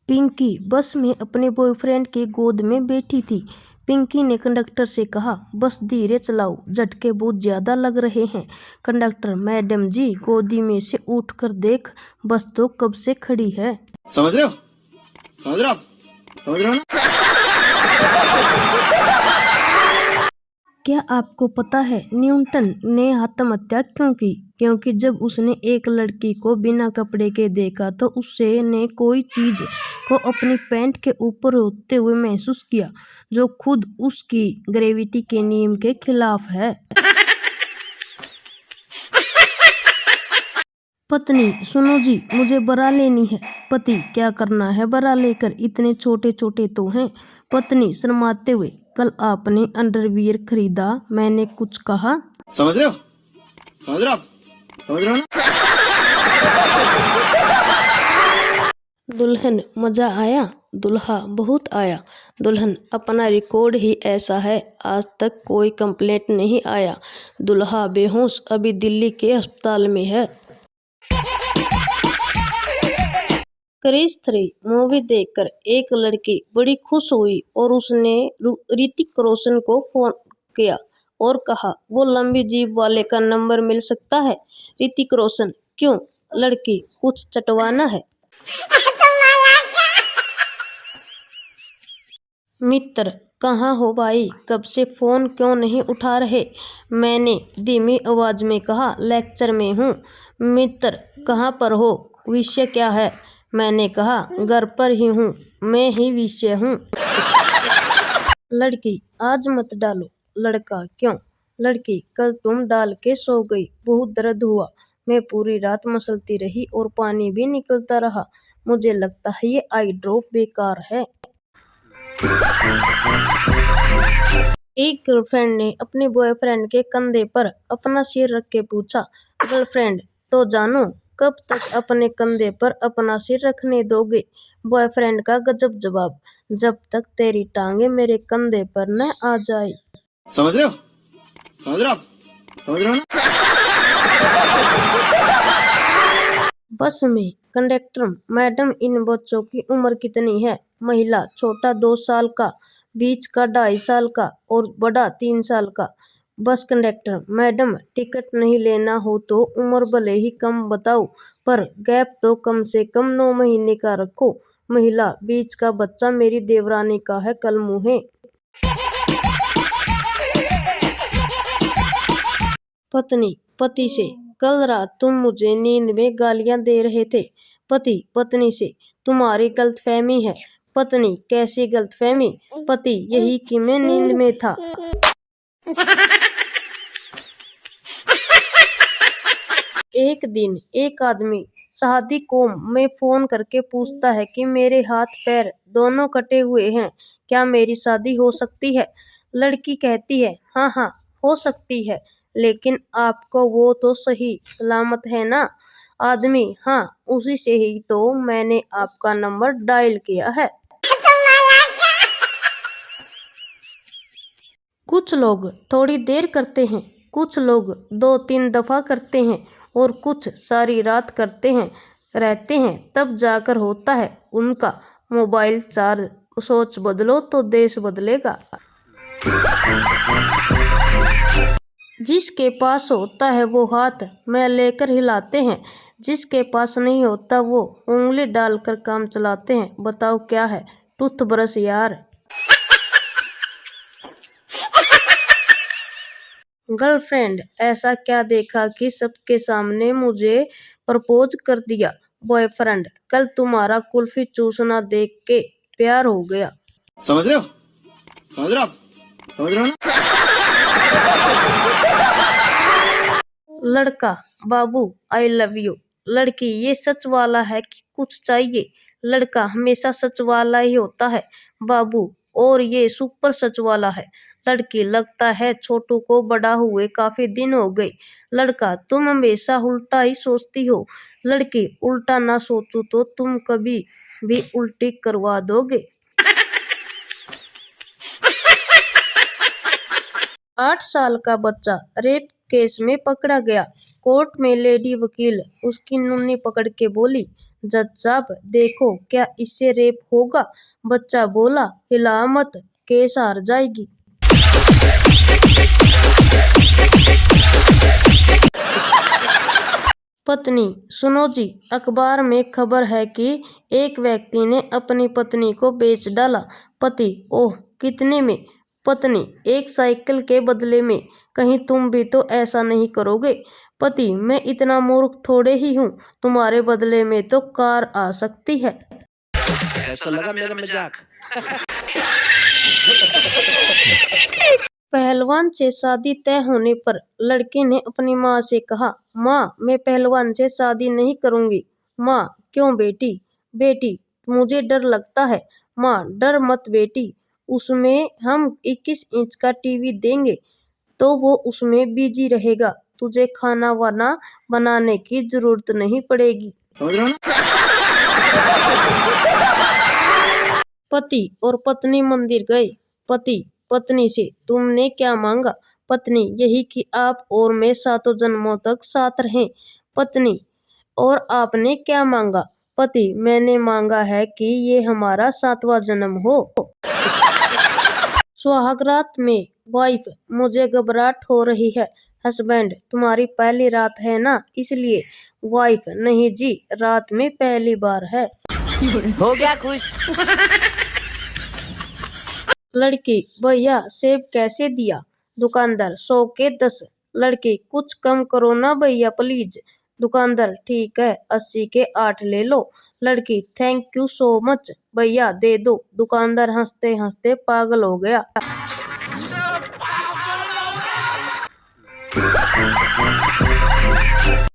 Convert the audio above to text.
पिंकी बस में अपने बॉयफ्रेंड की गोद में बैठी थी। पिंकी ने कंडक्टर से कहा, बस धीरे चलाओ, झटके बहुत ज्यादा लग रहे हैं। कंडक्टर, मैडम जी गोदी में से उठकर देख, बस तो कब से खड़ी है। समझ रहे हो? समझ रहे हो? समझ रहे हो ना? क्या आपको पता है न्यूटन ने आत्महत्या क्यों की? क्योंकि जब उसने एक लड़की को बिना कपड़े के देखा तो उसने कोई चीज को अपनी पैंट के ऊपर होते हुए महसूस किया, जो खुद उसकी ग्रेविटी के नियम के खिलाफ है। पत्नी, सुनो जी, मुझे बरा लेनी है। पति, क्या करना है बरा लेकर, इतने छोटे छोटे तो हैं। पत्नी शर्माते हुए, कल आपने अंडरवियर खरीदा, मैंने कुछ कहा? समझ रहे हो? समझ रहे हो? समझ रहे हो ना? दुल्हन, मजा आया? दुल्हा, बहुत आया। दुल्हन, अपना रिकॉर्ड ही ऐसा है, आज तक कोई कंप्लेंट नहीं आया। दुल्हा बेहोश, अभी दिल्ली के अस्पताल में है। क्रिश 3 मूवी देखकर एक लड़की बड़ी खुश हुई और उसने ऋतिक रोशन को फोन किया और कहा, वो लंबी जीभ वाले का नंबर मिल सकता है? ऋतिक रोशन, क्यों? लड़की, कुछ चटवाना है। मित्र, कहाँ हो भाई, कब से फोन क्यों नहीं उठा रहे? मैंने धीमी आवाज में कहा, लेक्चर में हूँ। मित्र, कहाँ पर हो? विषय क्या है? मैंने कहा, घर पर ही हूँ, मैं ही विषय हूँ। लड़की, आज मत डालो। लड़का, क्यों? लड़की, कल तुम डाल के सो गई, बहुत दर्द हुआ, मैं पूरी रात मसलती रही और पानी भी निकलता रहा, मुझे लगता है ये आई ड्रॉप बेकार है। एक गर्लफ्रेंड ने अपने बॉयफ्रेंड के कंधे पर अपना सिर रख के पूछा, गर्लफ्रेंड, तो जानो, कब तक अपने कंधे पर अपना सिर रखने दोगे? बॉयफ्रेंड का गजब जवाब, जब तक तेरी टांगे मेरे कंधे पर न आ जाए। समझ रहे हो? समझ रहे हो? समझ रहे हो ना? बस में कंडक्टर, मैडम इन बच्चों की उम्र कितनी है? महिला, छोटा 2 साल का, बीच का 2.5 साल का और बड़ा 3 साल का। बस कंडक्टर, मैडम टिकट नहीं लेना हो तो उम्र भले ही कम बताओ, पर गैप तो कम से कम 9 महीने का रखो। महिला, बीच का बच्चा मेरी देवरानी का है, कल मुँहे। पत्नी पति से, कल रात तुम मुझे नींद में गालियां दे रहे थे। पति पत्नी से, तुम्हारी गलतफहमी है। पत्नी, कैसी गलतफहमी? पति, यही कि मैं नींद में था। एक दिन एक आदमी शादी कौम में फोन करके पूछता है कि मेरे हाथ पैर दोनों कटे हुए हैं, क्या मेरी शादी हो सकती है? लड़की कहती है, हाँ हाँ हो सकती है, लेकिन आपको वो तो सही सलामत है ना? आदमी, हाँ, उसी से ही तो मैंने आपका नंबर डायल किया है। कुछ लोग थोड़ी देर करते हैं, कुछ लोग 2-3 दफा करते हैं और कुछ सारी रात करते हैं रहते हैं, तब जाकर होता है उनका मोबाइल चार्ज। सोच बदलो तो देश बदलेगा। जिसके पास होता है वो हाथ में लेकर हिलाते हैं, जिसके पास नहीं होता वो उंगली डालकर काम चलाते हैं। बताओ क्या है? टूथब्रश यार। गर्लफ्रेंड, ऐसा क्या देखा कि सबके सामने मुझे प्रपोज कर दिया? बॉयफ्रेंड, कल तुम्हारा कुल्फी चूसना देख के प्यार हो गया। समझ रहे हो? समझ रहे हो? समझ रहे हो ना? लड़का, बाबू आई लव यू। लड़की, ये सच वाला है कि कुछ चाहिए? लड़का, हमेशा सच वाला ही होता है बाबू, और ये सुपर सच वाला है। लड़की, लगता है छोटू को बड़ा हुए काफी दिन हो गए। लड़का, तुम हमेशा उल्टा ही सोचती हो। लड़की, उल्टा ना सोचूं तो तुम कभी भी उल्टी करवा दोगे। 8 साल का बच्चा रेप केस में पकड़ा गया। कोर्ट में लेडी वकील उसकी नूनी पकड़ के बोली, जज साहब देखो क्या इससे रेप होगा? बच्चा बोला हिला मत, केस हार जाएगी। पत्नी सुनो जी, अखबार में खबर है कि एक व्यक्ति ने अपनी पत्नी को बेच डाला। पति ओह कितने में? पत्नी एक साइकिल के बदले में। कहीं तुम भी तो ऐसा नहीं करोगे? पति मैं इतना मूर्ख थोड़े ही हूँ, तुम्हारे बदले में तो कार आ सकती है। कैसा लगा मेरा मजाक? पहलवान से शादी तय होने पर लड़के ने अपनी माँ से कहा, माँ मैं पहलवान से शादी नहीं करूंगी। माँ क्यों बेटी? बेटी मुझे डर लगता है। माँ डर मत बेटी, उसमें हम 21 इंच का टीवी देंगे तो वो उसमें बिजी रहेगा, तुझे खाना वाना बनाने की जरूरत नहीं पड़ेगी। समझ रहे हो ना? पति और पत्नी मंदिर गए। पति पत्नी से तुमने क्या मांगा? पत्नी यही कि आप और मैं सातों जन्मों तक साथ रहें। पत्नी और आपने क्या मांगा? पति मैंने मांगा है कि ये हमारा 7वां जन्म हो। सुहाग रात में वाइफ मुझे घबराहट हो रही है। हस्बैंड तुम्हारी पहली रात है ना इसलिए। वाइफ नहीं जी, रात में पहली बार है। हो गया खुश। लड़की भैया सेब कैसे दिया? दुकानदार 100 के 10। लड़की कुछ कम करो ना भैया प्लीज। दुकानदार ठीक है 80 के 8 ले लो। लड़की थैंक यू सो मच भैया दे दो। दुकानदार हंसते हंसते पागल हो गया।